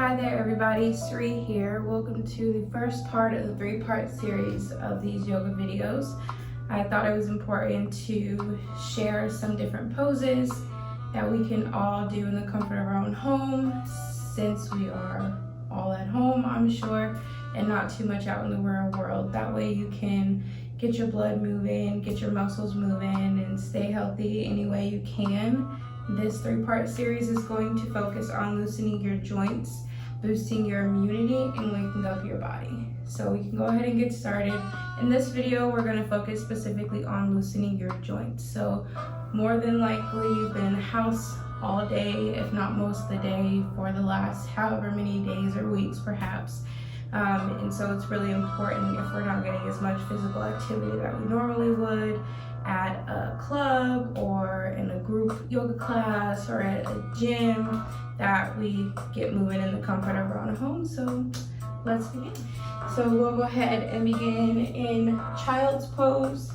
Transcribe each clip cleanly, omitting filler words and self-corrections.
Hi there everybody, Sri here. Welcome to the first part of the three-part series of these yoga videos. I thought it was important to share some different poses that we can all do in the comfort of our own home, since we are all at home, I'm sure, and not too much out in the real world. That way you can get your blood moving, get your muscles moving, and stay healthy any way you can. This three-part series is going to focus on loosening your joints, boosting your immunity, and waking up your body. So we can go ahead and get started. In this video, we're going to focus specifically on loosening your joints. So more than likely, you've been in the house all day, if not most of the day, for the last however many days or weeks perhaps. And so it's really important, if we're not getting as much physical activity that we normally would at a club or in a group yoga class or at a gym, that we get moving in the comfort of our own home. So let's begin. So we'll go ahead and begin in child's pose.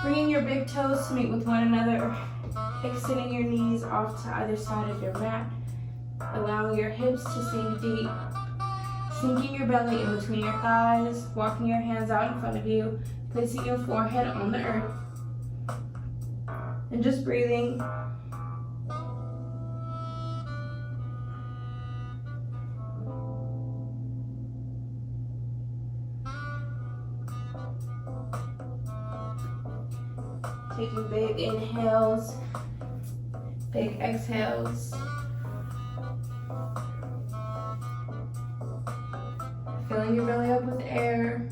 Bringing your big toes to meet with one another, extending your knees off to either side of your mat, allowing your hips to sink deep, sinking your belly in between your thighs, walking your hands out in front of you, placing your forehead on the earth, and just breathing. Taking big inhales, big exhales. Filling your belly up with air.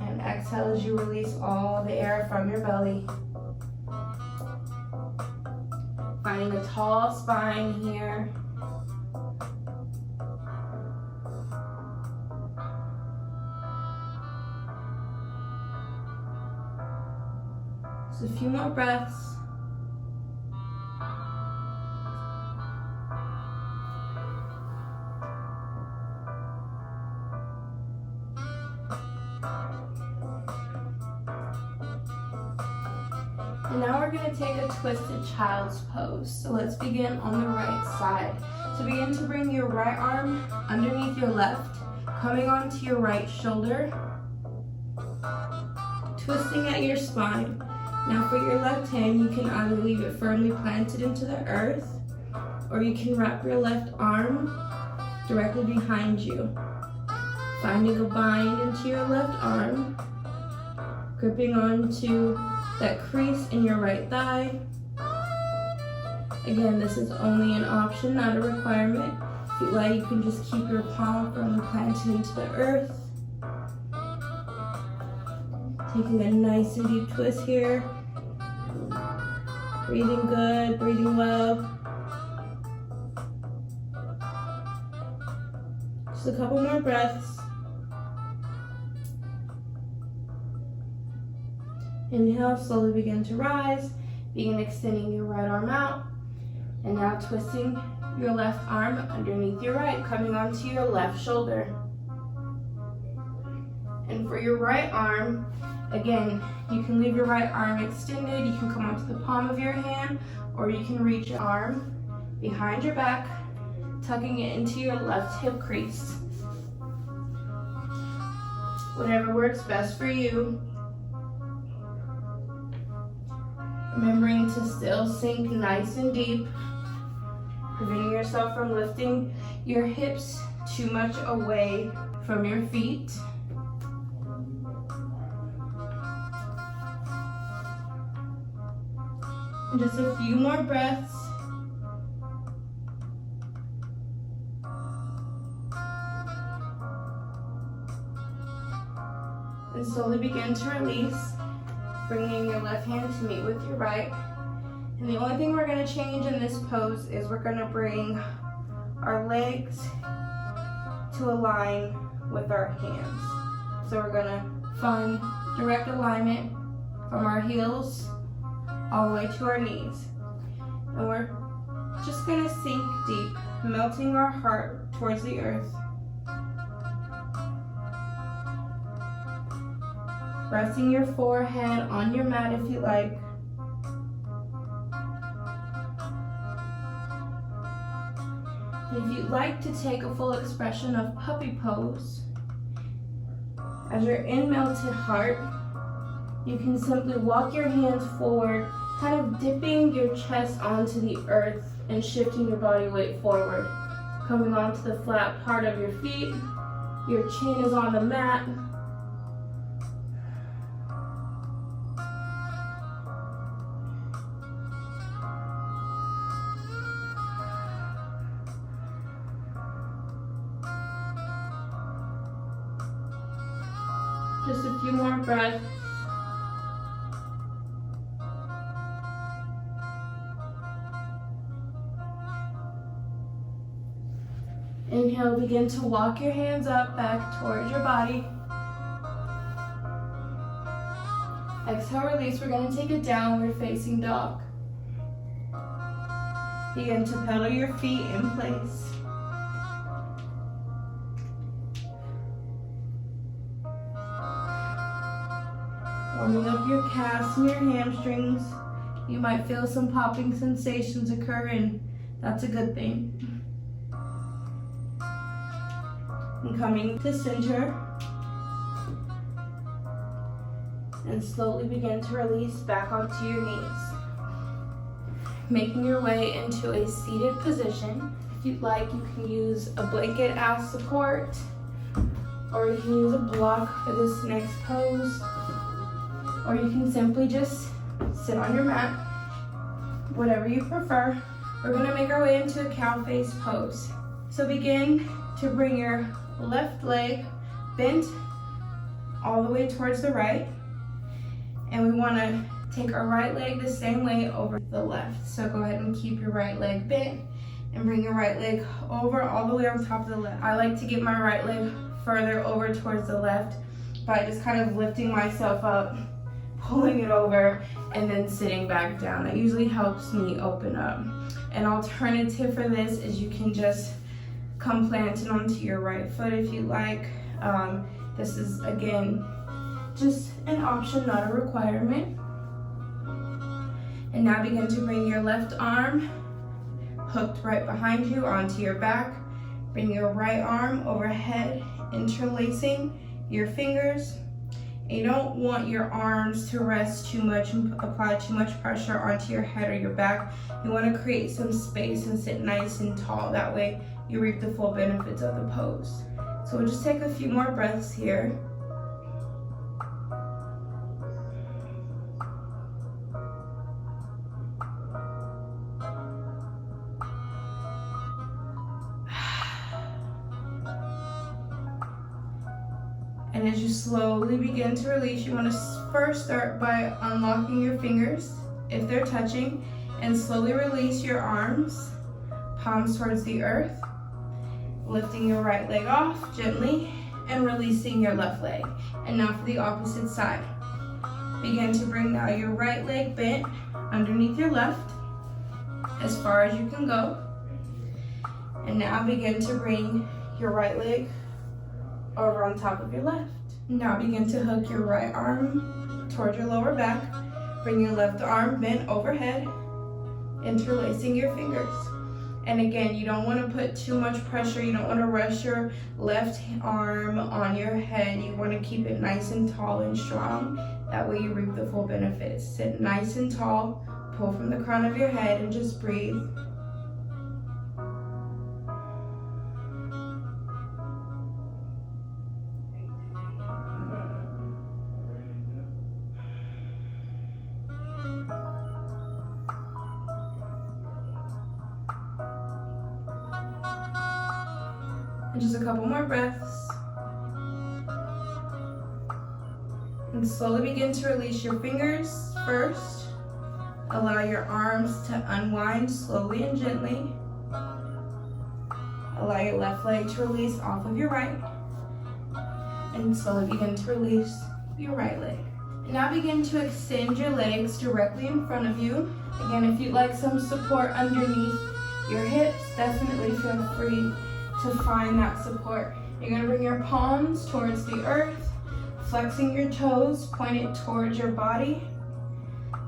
And exhale as you release all the air from your belly. Finding a tall spine here. Just a few more breaths. And now we're going to take a twisted child's pose. So let's begin on the right side. So begin to bring your right arm underneath your left, coming onto your right shoulder, twisting at your spine. Now for your left hand, you can either leave it firmly planted into the earth, or you can wrap your left arm directly behind you, finding a bind into your left arm, gripping onto that crease in your right thigh. Again, this is only an option, not a requirement. If you like, you can just keep your palm firmly planted into the earth. Taking a nice and deep twist here. Breathing good, breathing well. Just a couple more breaths. Inhale, slowly begin to rise. Begin extending your right arm out. And now twisting your left arm underneath your right, coming onto your left shoulder. And for your right arm, again, you can leave your right arm extended. You can come onto the palm of your hand, or you can reach your arm behind your back, tucking it into your left hip crease. Whatever works best for you. Remembering to still sink nice and deep, preventing yourself from lifting your hips too much away from your feet. And just a few more breaths. And slowly begin to release, bringing your left hand to meet with your right. And the only thing we're going to change in this pose is we're going to bring our legs to align with our hands. So we're going to find direct alignment from our heels all the way to our knees. And we're just going to sink deep, melting our heart towards the earth. Resting your forehead on your mat if you like. If you'd like to take a full expression of puppy pose, as your in melted heart, you can simply walk your hands forward, kind of dipping your chest onto the earth and shifting your body weight forward. Coming onto the flat part of your feet, your chin is on the mat. Just a few more breaths. Inhale, begin to walk your hands up, back towards your body. Exhale, release. We're going to take a downward facing dog. Begin to pedal your feet in place. Warming up your calves and your hamstrings. You might feel some popping sensations occur, and that's a good thing. And coming to center. And slowly begin to release back onto your knees. Making your way into a seated position. If you'd like, you can use a blanket as support, or you can use a block for this next pose, or you can simply just sit on your mat, whatever you prefer. We're gonna make our way into a cow face pose. So begin to bring your left leg bent all the way towards the right, and we want to take our right leg the same way over the left. So go ahead and keep your right leg bent and bring your right leg over all the way on top of the left. I like to get my right leg further over towards the left by just kind of lifting myself up, pulling it over, and then sitting back down. That usually helps me open up. An alternative for this is you can just come planted onto your right foot if you like. This is, again, just an option, not a requirement. And now begin to bring your left arm hooked right behind you onto your back. Bring your right arm overhead, interlacing your fingers. And you don't want your arms to rest too much and apply too much pressure onto your head or your back. You want to create some space and sit nice and tall. That way you reap the full benefits of the pose. So we'll just take a few more breaths here. And as you slowly begin to release, you want to first start by unlocking your fingers if they're touching, and slowly release your arms, palms towards the earth, lifting your right leg off gently and releasing your left leg. And now for the opposite side. Begin to bring now your right leg bent underneath your left as far as you can go. And now begin to bring your right leg over on top of your left. Now begin to hook your right arm toward your lower back. Bring your left arm bent overhead, interlacing your fingers. And again, you don't want to put too much pressure. You don't want to rest your left arm on your head. You want to keep it nice and tall and strong. That way you reap the full benefits. Sit nice and tall, pull from the crown of your head, and just breathe. And just a couple more breaths. And slowly begin to release your fingers first. Allow your arms to unwind slowly and gently. Allow your left leg to release off of your right. And slowly begin to release your right leg. And now begin to extend your legs directly in front of you. Again, if you'd like some support underneath your hips, definitely feel free to find that support. You're gonna bring your palms towards the earth, flexing your toes, pointed towards your body.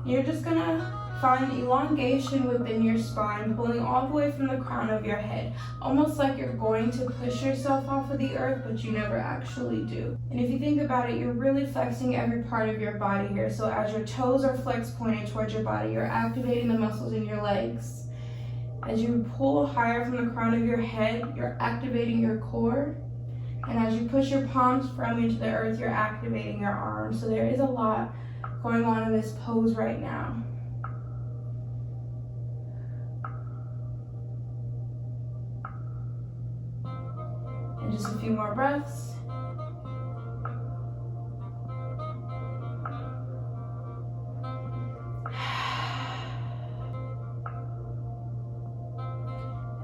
You're just gonna Find elongation within your spine, pulling all the way from the crown of your head, almost like you're going to push yourself off of the earth, but you never actually do. And if you think about it, you're really flexing every part of your body here. So as your toes are flexed pointed towards your body, you're activating the muscles in your legs. As you pull higher from the crown of your head, you're activating your core. And as you push your palms firmly into the earth, you're activating your arms. So there is a lot going on in this pose right now. And just a few more breaths.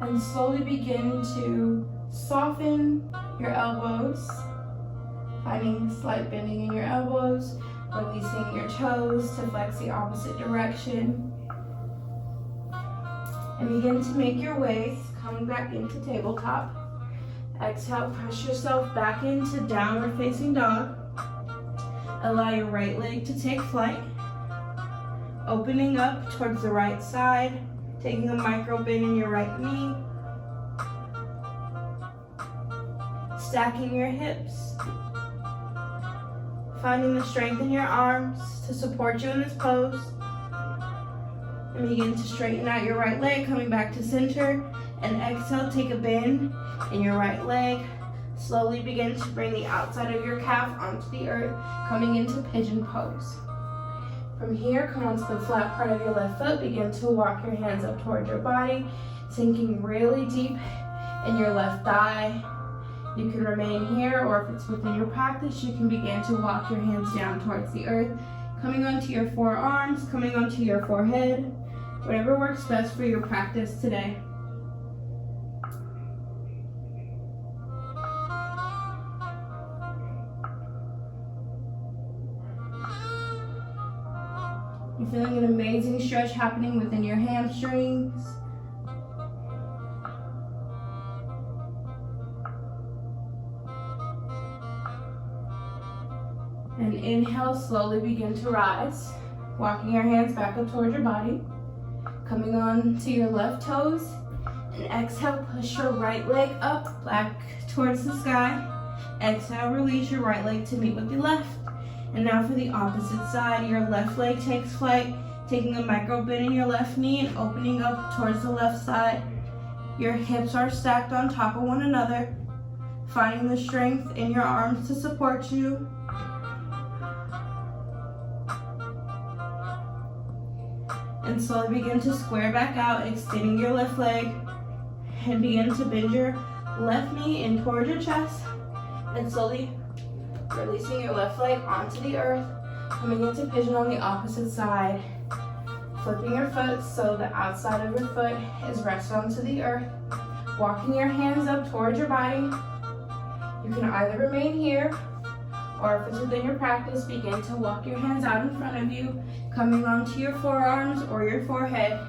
And slowly begin to soften your elbows, finding slight bending in your elbows, releasing your toes to flex the opposite direction. And begin to make your way, coming back into tabletop. Exhale, press yourself back into downward facing dog. Allow your right leg to take flight. Opening up towards the right side, taking a micro bend in your right knee. Stacking your hips. Finding the strength in your arms to support you in this pose. And begin to straighten out your right leg, coming back to center. And exhale, take a bend in your right leg. Slowly begin to bring the outside of your calf onto the earth, coming into pigeon pose. From here, come onto the flat part of your left foot. Begin to walk your hands up towards your body, sinking really deep in your left thigh. You can remain here, or if it's within your practice, you can begin to walk your hands down towards the earth, coming onto your forearms, coming onto your forehead, whatever works best for your practice today. You're feeling an amazing stretch happening within your hamstrings. And inhale, slowly begin to rise. Walking your hands back up towards your body. Coming on to your left toes. And exhale, push your right leg up, back towards the sky. Exhale, release your right leg to meet with the left. And now for the opposite side, your left leg takes flight, taking a micro bend in your left knee and opening up towards the left side. Your hips are stacked on top of one another, finding the strength in your arms to support you. And slowly begin to square back out, extending your left leg, and begin to bend your left knee in towards your chest, and slowly releasing your left leg onto the earth, coming into pigeon on the opposite side. Flipping your foot so the outside of your foot is rested onto the earth. Walking your hands up towards your body. You can either remain here, or if it's within your practice, begin to walk your hands out in front of you, coming onto your forearms or your forehead,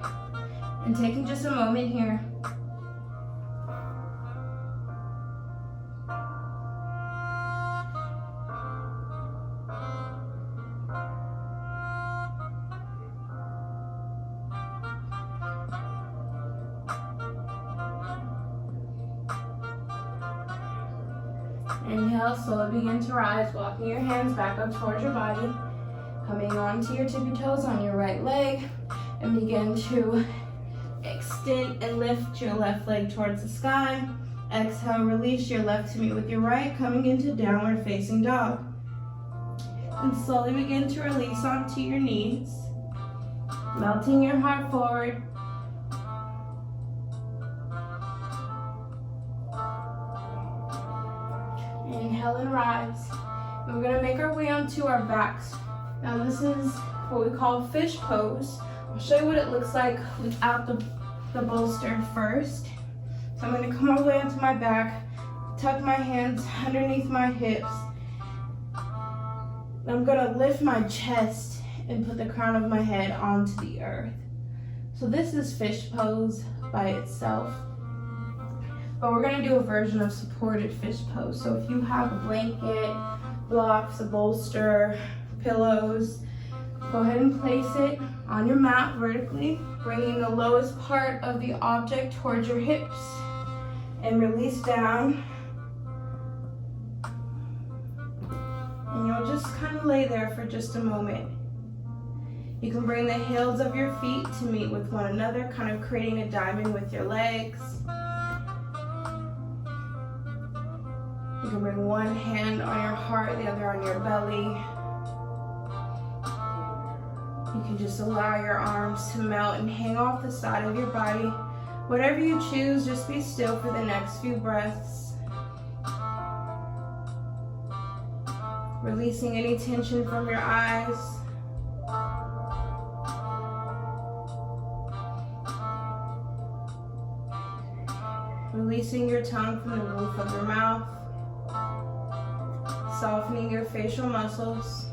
and taking just a moment here. Inhale, slowly begin to rise, walking your hands back up towards your body, coming onto your tippy toes on your right leg, and begin to extend and lift your left leg towards the sky. Exhale, release your left to meet with your right, coming into downward facing dog. And slowly begin to release onto your knees, melting your heart forward. Inhale and rise. And we're gonna make our way onto our backs. Now this is what we call fish pose. I'll show you what it looks like without the bolster first. So I'm gonna come all the way onto my back, tuck my hands underneath my hips. I'm gonna lift my chest and put the crown of my head onto the earth. So this is fish pose by itself. But we're gonna do a version of supported fish pose. So if you have a blanket, blocks, a bolster, pillows, go ahead and place it on your mat vertically, bringing the lowest part of the object towards your hips, and release down. And you'll just kind of lay there for just a moment. You can bring the heels of your feet to meet with one another, kind of creating a diamond with your legs. You can bring one hand on your heart, the other on your belly. You can just allow your arms to melt and hang off the side of your body. Whatever you choose, just be still for the next few breaths. Releasing any tension from your eyes. Releasing your tongue from the roof of your mouth. Softening your facial muscles.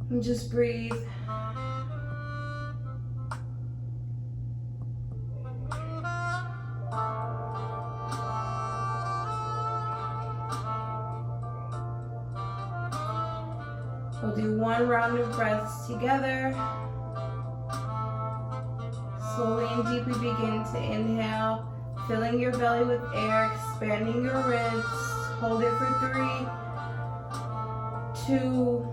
And just breathe. We'll do one round of breaths together. Slowly and deeply begin to inhale, filling your belly with air, expanding your ribs. Hold it for 3, 2,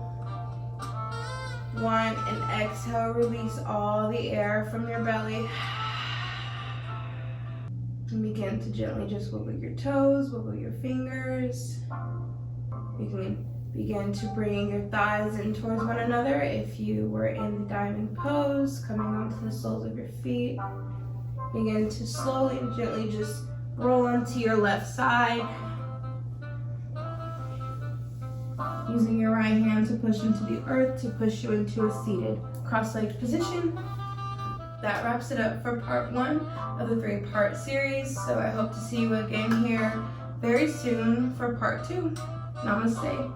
1, and exhale, release all the air from your belly. And begin to gently just wiggle your toes, wiggle your fingers. You can begin to bring your thighs in towards one another if you were in the diamond pose, coming onto the soles of your feet. Begin to slowly and gently just roll onto your left side. Using your right hand to push into the earth to push you into a seated cross-legged position. That wraps it up for part 1 of the 3-part series. So I hope to see you again here very soon for part 2. Namaste.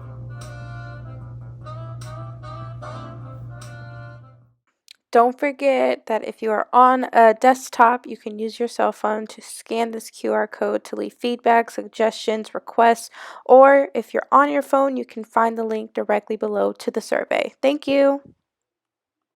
Don't forget that if you are on a desktop, you can use your cell phone to scan this QR code to leave feedback, suggestions, requests, or if you're on your phone, you can find the link directly below to the survey. Thank you.